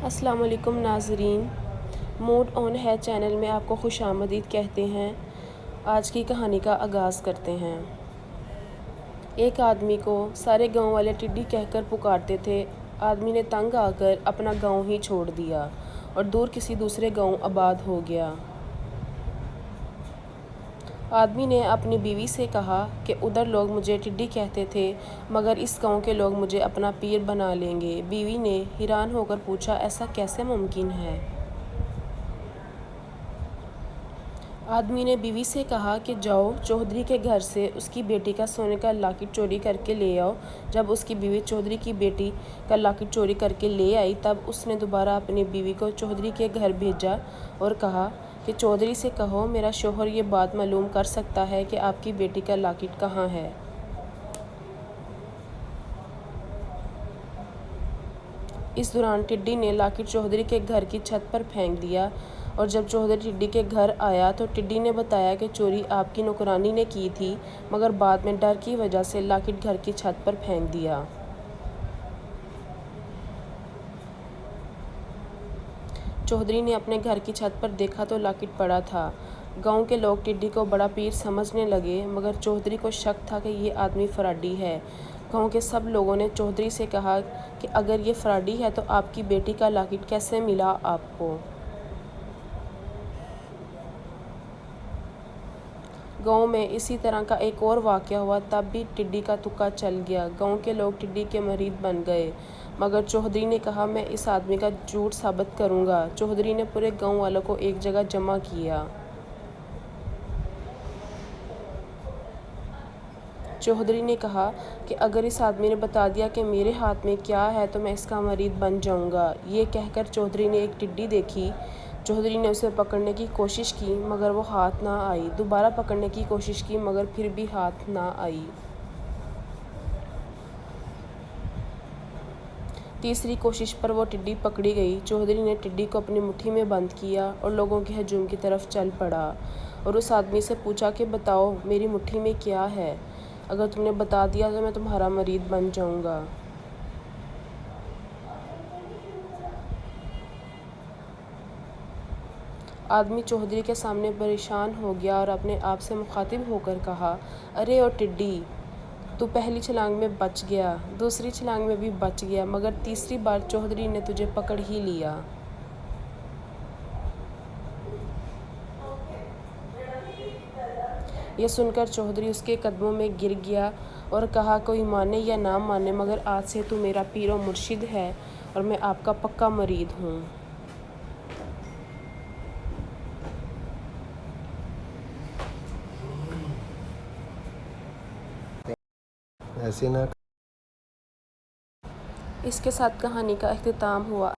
السلام علیکم ناظرین، موڈ آن ہے چینل میں آپ کو خوش آمدید کہتے ہیں۔ آج کی کہانی کا آغاز کرتے ہیں۔ ایک آدمی کو سارے گاؤں والے ٹڈی کہہ کر پکارتے تھے۔ آدمی نے تنگ آ کر اپنا گاؤں ہی چھوڑ دیا اور دور کسی دوسرے گاؤں آباد ہو گیا۔ آدمی نے اپنی بیوی سے کہا کہ ادھر لوگ مجھے ٹڈی کہتے تھے مگر اس گاؤں کے لوگ مجھے اپنا پیر بنا لیں گے۔ بیوی نے حیران ہو کر پوچھا، ایسا کیسے ممکن ہے؟ آدمی نے بیوی سے کہا کہ جاؤ چودھری کے گھر سے اس کی بیٹی کا سونے کا لاکٹ چوری کر کے لے آؤ۔ جب اس کی بیوی چودھری کی بیٹی کا لاکٹ چوری کر کے لے آئی تب اس نے دوبارہ اپنی بیوی کو چودھری کے گھر بھیجا اور کہا کہ چودھری سے کہو میرا شوہر یہ بات معلوم کر سکتا ہے کہ آپ کی بیٹی کا لاکٹ کہاں ہے۔ اس دوران ٹڈی نے لاکٹ چودھری کے گھر کی چھت پر پھینک دیا اور جب چودھری ٹڈی کے گھر آیا تو ٹڈی نے بتایا کہ چوری آپ کی نوکرانی نے کی تھی مگر بعد میں ڈر کی وجہ سے لاکٹ گھر کی چھت پر پھینک دیا۔ چودھری نے اپنے گھر کی چھت پر دیکھا تو لاکٹ پڑا تھا۔ گاؤں کے لوگ ٹڈی کو بڑا پیر سمجھنے لگے مگر چودھری کو شک تھا کہ یہ آدمی فراڈی ہے۔ گاؤں کے سب لوگوں نے چودھری سے کہا کہ اگر یہ فراڈی ہے تو آپ کی بیٹی کا لاکٹ کیسے ملا آپ کو؟ گاؤں میں اسی طرح کا ایک اور واقعہ ہوا، تب بھی ٹڈی کا تکا چل گیا۔ گاؤں کے لوگ ٹڈی کے مرید بن گئے مگر چودھری نے کہا میں اس آدمی کا جھوٹ ثابت کروں گا۔ چودھری نے پورے گاؤں والوں کو ایک جگہ جمع کیا۔ چودھری نے کہا کہ اگر اس آدمی نے بتا دیا کہ میرے ہاتھ میں کیا ہے تو میں اس کا مرید بن جاؤں گا۔ یہ کہہ کر چودھری نے ایک ٹڈی دیکھی۔ چودھری نے اسے پکڑنے کی کوشش کی مگر وہ ہاتھ نہ آئی۔ دوبارہ پکڑنے کی کوشش کی مگر پھر بھی ہاتھ نہ آئی۔ تیسری کوشش پر وہ ٹڈی پکڑی گئی۔ چودھری نے ٹڈی کو اپنی مٹھی میں بند کیا اور لوگوں کے ہجوم کی طرف چل پڑا اور اس آدمی سے پوچھا کہ بتاؤ میری مٹھی میں کیا ہے؟ اگر تم نے بتا دیا تو میں تمہارا مرید بن جاؤں گا۔ آدمی چودھری کے سامنے پریشان ہو گیا اور اپنے آپ سے مخاطب ہو کر کہا، ارے او ٹڈی، تو پہلی چھلانگ میں بچ گیا، دوسری چھلانگ میں بھی بچ گیا مگر تیسری بار چودھری نے تجھے پکڑ ہی لیا۔ یہ سن کر چودھری اس کے قدموں میں گر گیا اور کہا کوئی مانے یا نہ مانے مگر آج سے تو میرا پیر و مرشد ہے اور میں آپ کا پکا مرید ہوں۔ اس کے ساتھ کہانی کا اختتام ہوا۔